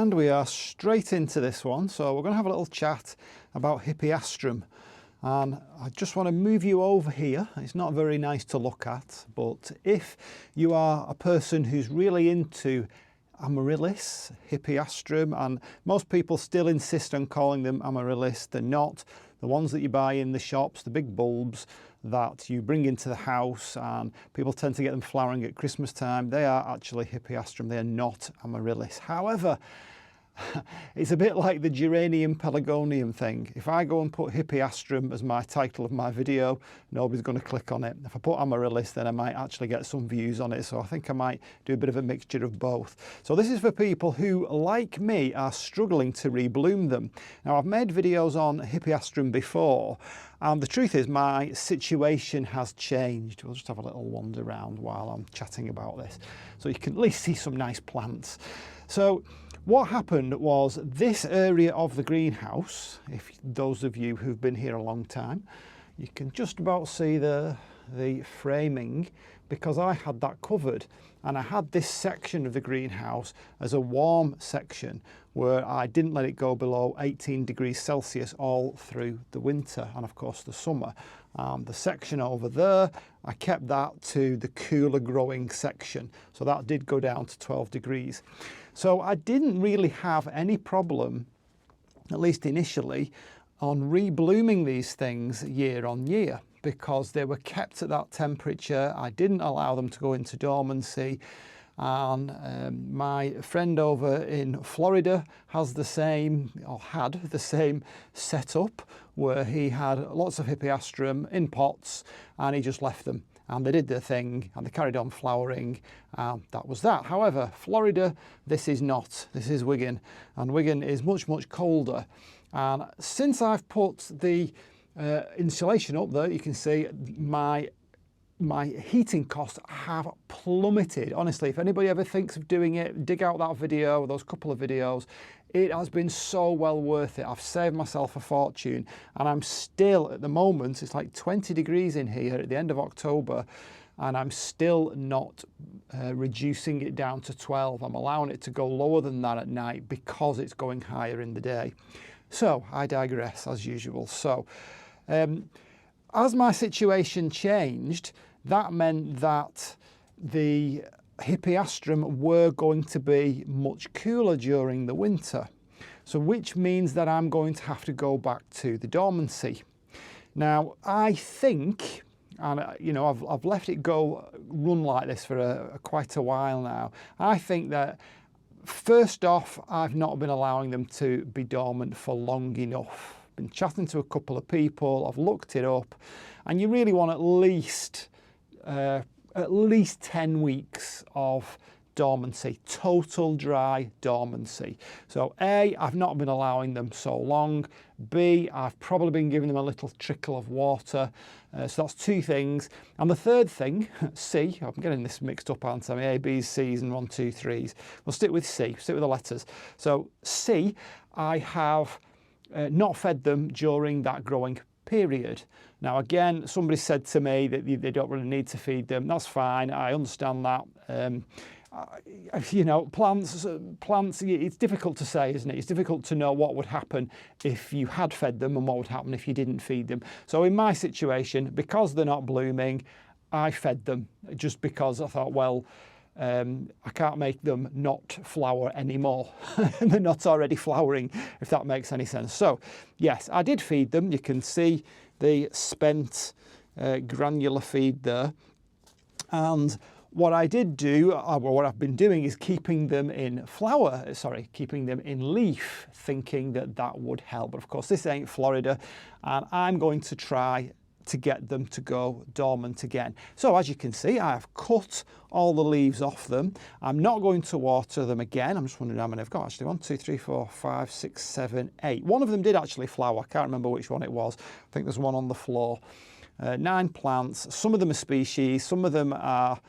And we are straight into this one. So we're going to have a little chat about Hippeastrum. And I just want to move you over here. It's not very nice to look at, but if you are a person who's really into Amaryllis, Hippeastrum, and most people still insist on calling them Amaryllis, they're not. The ones that you buy in the shops, the big bulbs that you bring into the house, and people tend to get them flowering at Christmas time, they are actually Hippeastrum, they are not Amaryllis. However, it's a bit like the geranium pelargonium thing. If I go and put Hippeastrum as my title of my video, nobody's going to click on it. If I put Amaryllis, then I might actually get some views on it. So I think I might do a bit of a mixture of both. So this is for people who, like me, are struggling to rebloom them. Now, I've made videos on Hippeastrum before, and the truth is my situation has changed. We'll just have a little wander around while I'm chatting about this, so you can at least see some nice plants. So what happened was this area of the greenhouse, if those of you who've been here a long time, you can just about see the framing, because I had that covered, and I had this section of the greenhouse as a warm section where I didn't let it go below 18 degrees Celsius all through the winter and of course the summer. The section over there, I kept that to the cooler growing section, so that did go down to 12 degrees. So I didn't really have any problem, at least initially, on reblooming these things year on year, because they were kept at that temperature. I didn't allow them to go into dormancy. And my friend over in Florida has the same, or had the same setup, where he had lots of Hippeastrum in pots and he just left them. And they did their thing and they carried on flowering, and that was that. However, Florida, this is not. This is Wigan, and Wigan is much, much colder. And since I've put the insulation up there, you can see my heating costs have plummeted. Honestly, if anybody ever thinks of doing it, dig out that video, those couple of videos. It has been so well worth it. I've saved myself a fortune, and I'm still, at the moment, it's like 20 degrees in here at the end of October, and I'm still not reducing it down to 12. I'm allowing it to go lower than that at night because it's going higher in the day. So I digress as usual. So as my situation changed, that meant that the Hippeastrum were going to be much cooler during the winter. So which means that I'm going to have to go back to the dormancy. Now, I think, and you know, I've let it go run like this for quite a while now. I think that first off, I've not been allowing them to be dormant for long enough. Been chatting to a couple of people, I've looked it up, and you really want at least 10 weeks of dormancy, total dry dormancy. So A, I've not been allowing them so long. B, I've probably been giving them a little trickle of water. So that's two things. And the third thing, C, I'm getting this mixed up, aren't I? A, B's, C's and 1, 2, 3's. We'll stick with C, stick with the letters. So C, I have not fed them during that growing period. Now again, somebody said to me that they don't really need to feed them. That's fine, I understand that. You know, plants, it's difficult to say, isn't it? It's difficult to know what would happen if you had fed them and what would happen if you didn't feed them. So in my situation, because they're not blooming, I fed them just because I thought, well, I can't make them not flower anymore. They're not already flowering, if that makes any sense. So yes, I did feed them. You can see the spent granular feed there. And what I did do, or what I've been doing, is keeping them in keeping them in leaf, thinking that that would help. But of course, this ain't Florida, and I'm going to try to get them to go dormant again. So as you can see, I have cut all the leaves off them. I'm not going to water them again. I'm just wondering how many I've got actually. 1, 2, 3, 4, 5, 6, 7, 8. One of them did actually flower. I can't remember which one it was. I think there's one on the floor. 9 plants. Some of them are species. Some of them are,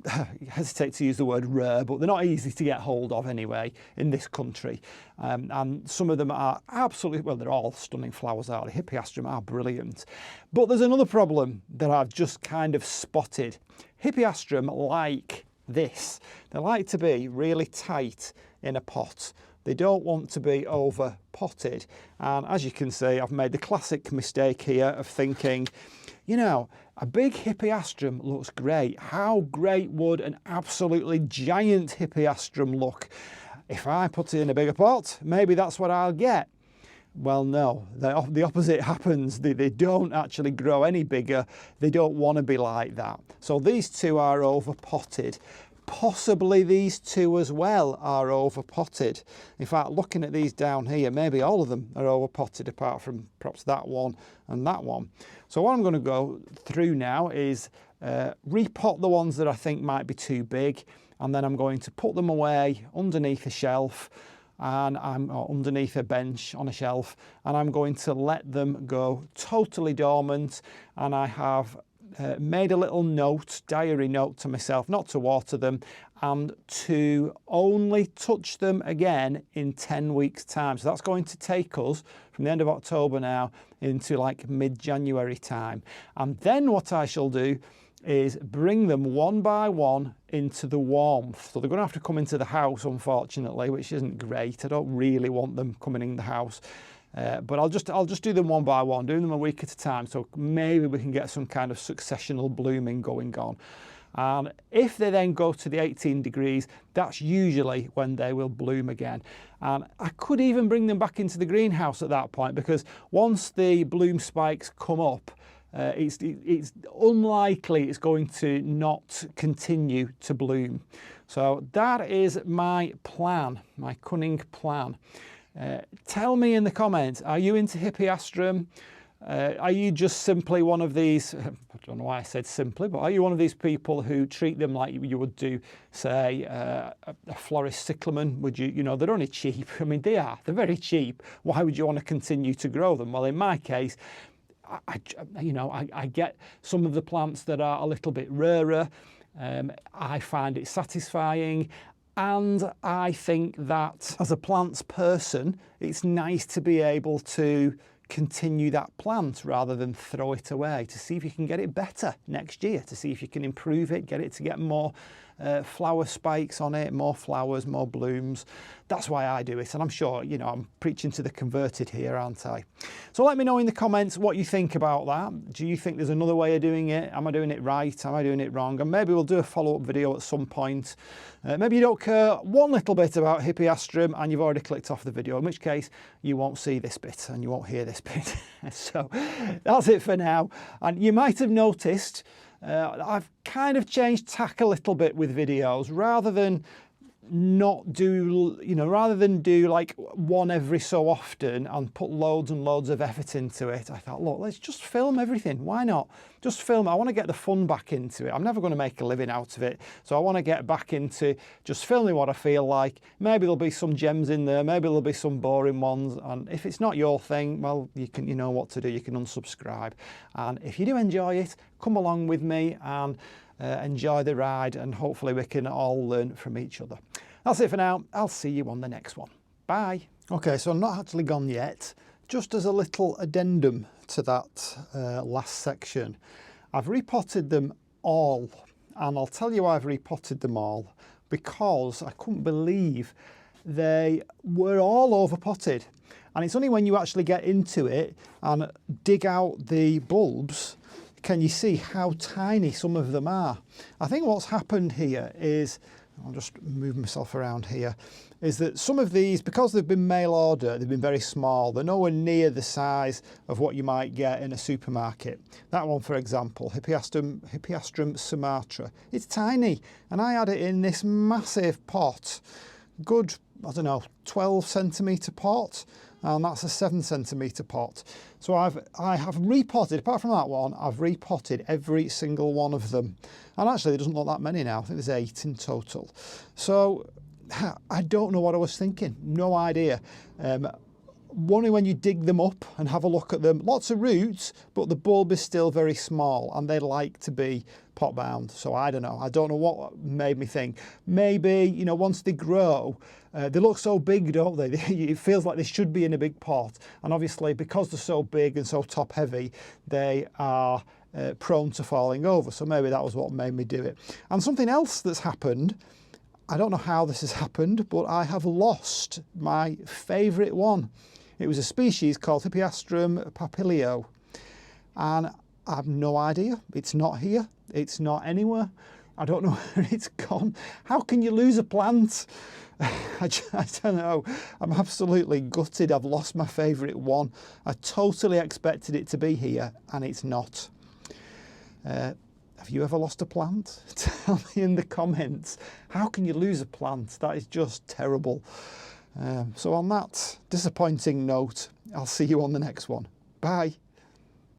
I hesitate to use the word rare, but they're not easy to get hold of anyway in this country. And some of them are absolutely, well, they're all stunning flowers, are they? Hippeastrum are brilliant. But there's another problem that I've just kind of spotted. Hippeastrum like this. They like to be really tight in a pot, They don't want to be over potted. And as you can see, I've made the classic mistake here of thinking, you know, a big Hippeastrum looks great. How great would an absolutely giant Hippeastrum look? If I put it in a bigger pot, maybe that's what I'll get. Well, no, the opposite happens. They don't actually grow any bigger. They don't want to be like that. So these two are over potted. Possibly these two as well are over potted. In fact, looking at these down here, maybe all of them are over potted apart from perhaps that one and that one. So what I'm going to go through now is repot the ones that I think might be too big, and then I'm going to put them away underneath a shelf, and or underneath a bench on a shelf, and I'm going to let them go totally dormant. And I have made a little note, diary note to myself, not to water them and to only touch them again in 10 weeks time. So that's going to take us from the end of October now into like mid-January time. And then what I shall do is bring them one by one into the warmth. So they're going to have to come into the house, unfortunately, which isn't great. I don't really want them coming in the house. But I'll just do them one by one, doing them a week at a time, so maybe we can get some kind of successional blooming going on. And if they then go to the 18 degrees, that's usually when they will bloom again. And I could even bring them back into the greenhouse at that point, because once the bloom spikes come up, it's unlikely it's going to not continue to bloom. So that is my plan, my cunning plan. Tell me in the comments, are you into Hippeastrum? Are you just simply one of these, I don't know why I said simply, but are you one of these people who treat them like you would do, say, a florist cyclamen? Would you, you know, they're only cheap. I mean, they're very cheap. Why would you want to continue to grow them? Well, in my case, I get some of the plants that are a little bit rarer. I find it satisfying. And I think that as a plants person, it's nice to be able to continue that plant rather than throw it away, to see if you can get it better next year, to see if you can improve it, get it to get more flower spikes on it, more flowers, more blooms. That's why I do it, and I'm sure, you know, I'm preaching to the converted here, aren't I? So let me know in the comments what you think about that. Do you think there's another way of doing it? Am I doing it right? Am I doing it wrong? And maybe we'll do a follow-up video at some point. Maybe you don't care one little bit about Hippeastrum and you've already clicked off the video, in which case you won't see this bit and you won't hear this bit. So that's it for now. And you might have noticed I've kind of changed tack a little bit with videos. Rather than do like one every so often and put loads and loads of effort into it, I thought, look, let's just film everything. Why not? Just film. I want to get the fun back into it. I'm never going to make a living out of it. So I want to get back into just filming what I feel like. Maybe there'll be some gems in there. Maybe there'll be some boring ones. And if it's not your thing, well, you know what to do. You can unsubscribe. And if you do enjoy it, come along with me and enjoy the ride, and hopefully we can all learn from each other. That's it for now. I'll see you on the next one. Bye. Okay, so I'm not actually gone yet. Just as a little addendum to that last section, I've repotted them all, and I'll tell you why I've repotted them all, because I couldn't believe they were all over potted. And it's only when you actually get into it and dig out the bulbs can you see how tiny some of them are. I think what's happened here is, I'll just move myself around here, is that some of these, because they've been mail order, they've been very small. They're nowhere near the size of what you might get in a supermarket. That one, for example, Hippeastrum Sumatra, it's tiny, and I had it in this massive pot, good, I don't know, 12 centimetre pot, and that's a 7 centimetre pot. So I have repotted, apart from that one, I've repotted every single one of them. And actually, there doesn't look that many now. I think there's 8 in total. So I don't know what I was thinking. No idea. Only when you dig them up and have a look at them, lots of roots, but the bulb is still very small and they like to be pot bound. So I don't know. I don't know what made me think. Maybe, you know, once they grow, they look so big, don't they? It feels like they should be in a big pot. And obviously, because they're so big and so top heavy, they are prone to falling over. So maybe that was what made me do it. And something else that's happened, I don't know how this has happened, but I have lost my favourite one. It was a species called Hippeastrum papilio, and I have no idea. It's not here. It's not anywhere. I don't know where it's gone. How can you lose a plant? I don't know. I'm absolutely gutted. I've lost my favourite one. I totally expected it to be here, and it's not. Have you ever lost a plant? Tell me in the comments. How can you lose a plant? That is just terrible. So on that disappointing note, I'll see you on the next one. Bye.